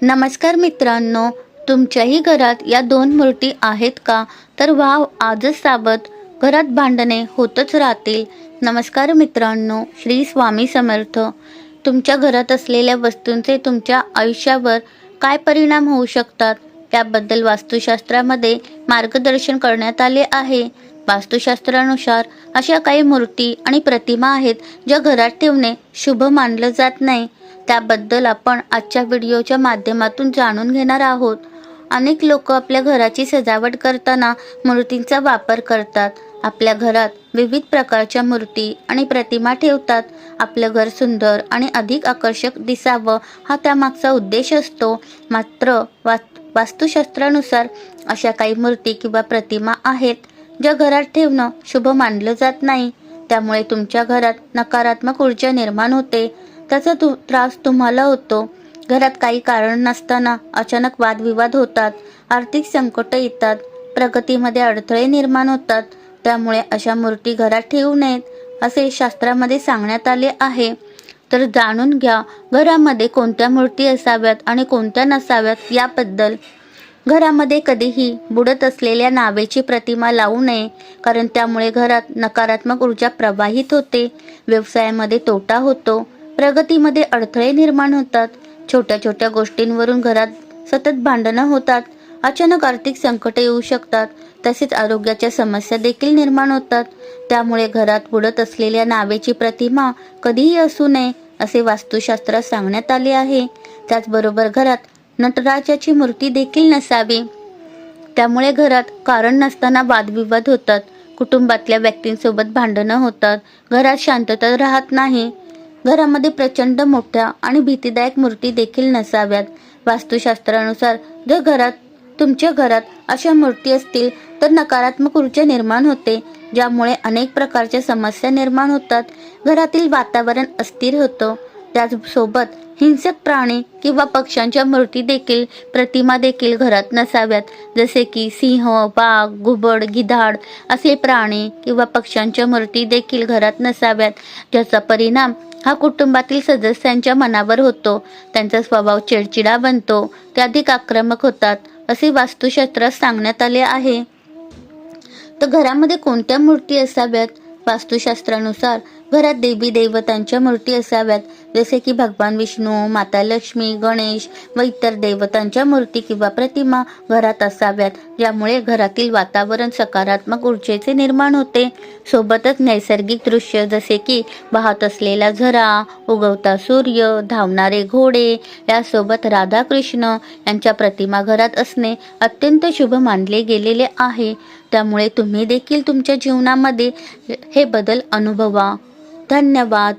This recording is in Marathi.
नमस्कार मित्रांनो, तुमच्याही घरात या दोन मूर्ती आहेत का? तर वाव, आजच साबत, घरात भांडणे होतच राहतील. नमस्कार मित्रांनो, श्री स्वामी समर्थ. तुमच्या घरात असलेल्या वस्तूंचे तुमच्या आयुष्यावर काय परिणाम होऊ शकतात त्याबद्दल वास्तुशास्त्रामध्ये मार्गदर्शन करण्यात आले आहे. वास्तुशास्त्रानुसार अशा काही मूर्ती आणि प्रतिमा आहेत ज्या घरात ठेवणे शुभ मानलं जात नाही. त्याबद्दल आपण आजच्या व्हिडिओच्या माध्यमातून जाणून घेणार आहोत. अनेक लोक आपल्या घराची सजावट करताना मूर्तींचा वापर करतात. आपल्या घरात विविध प्रकारच्या मूर्ती आणि प्रतिमा ठेवतात. आपलं घर सुंदर आणि अधिक आकर्षक दिसावं हा त्यामागचा उद्देश असतो. मात्र वास्तुशास्त्रानुसार अशा काही मूर्ती किंवा प्रतिमा आहेत ज्या घरात ठेवणं शुभ मानलं जात नाही. त्यामुळे तुमच्या घरात नकारात्मक ऊर्जा निर्माण होते. त्याचा त्रास तुम्हाला होतो. घरात काही कारण नसताना अचानक वादविवाद होतात, आर्थिक संकट येतात, प्रगतीमध्ये अडथळे निर्माण होतात. त्यामुळे अशा मूर्ती घरात ठेवू नयेत असे शास्त्रामध्ये सांगण्यात आले आहे. तर जाणून घ्या घरामध्ये कोणत्या मूर्ती असाव्यात आणि कोणत्या नसाव्यात याबद्दल. घरामध्ये कधीही बुडत असलेल्या नावेची प्रतिमा लावू नये, कारण त्यामुळे घरात नकारात्मक ऊर्जा प्रवाहित होते, व्यवसायामध्ये तोटा होतो, प्रगतीमध्ये अडथळे निर्माण होतात, छोट्या छोट्या गोष्टींवरून घरात सतत भांडणं होतात, अचानक आर्थिक संकटे येऊ शकतात, तसेच आरोग्याच्या समस्या देखील निर्माण होतात. त्यामुळे घरात बुडत असलेल्या नावेची प्रतिमा कधीही असू नये असे वास्तुशास्त्रात सांगण्यात आले आहे. त्याचबरोबर घरात नटराजाची मूर्ती देखील नसावी. त्यामुळे घरात कारण नसताना वादविवाद होतात, कुटुंबातल्या व्यक्तींसोबत भांडणं होतात, घरात शांतता राहत नाही. घरामध्ये प्रचंड मोठ्या आणि भीतीदायक मूर्ती देखील नसाव्यात. वास्तुशास्त्रानुसार जर तुमच्या घरात अशा मूर्ती असतील तर नकारात्मक ऊर्जा निर्माण होते, ज्यामुळे अनेक प्रकारच्या समस्या निर्माण होतात. घरातील वातावरण अस्थिर होतं. त्याचसोबत हिंसक प्राणी किंवा पक्ष्यांच्या मूर्ती देखील प्रतिमा देखील घरात नसाव्यात. जसे की सिंह, वाघ, घुबड, गिधाड असे प्राणी किंवा पक्ष्यांच्या मूर्ती देखील घरात नसाव्यात, ज्याचा परिणाम हा कुटुंबातील सदस्यांच्या मनावर होतो. त्यांचा स्वभाव चिडचिडा बनतो, ते अधिक आक्रमक होतात असे वास्तुशास्त्रात सांगण्यात आले आहे. तर घरामध्ये कोणत्या मूर्ती असाव्यात? वास्तुशास्त्रानुसार घरात देवी देवतांच्या मूर्ती असाव्यात. जसे की भगवान विष्णू, माता लक्ष्मी, गणेश व इतर देवतांच्या मूर्ती किंवा प्रतिमा घरात असाव्यात, ज्यामुळे घरातील वातावरण सकारात्मक ऊर्जेचे निर्माण होते. सोबतच नैसर्गिक दृश्य जसे की वाहत असलेला झरा, उगवता सूर्य, धावणारे घोडे यासोबत राधाकृष्ण यांच्या प्रतिमा घरात असणे अत्यंत शुभ मानले गेलेले आहे. त्यामुळे तुम्ही देखील तुमच्या जीवनामध्ये हे बदल अनुभवा. धन्यवाद.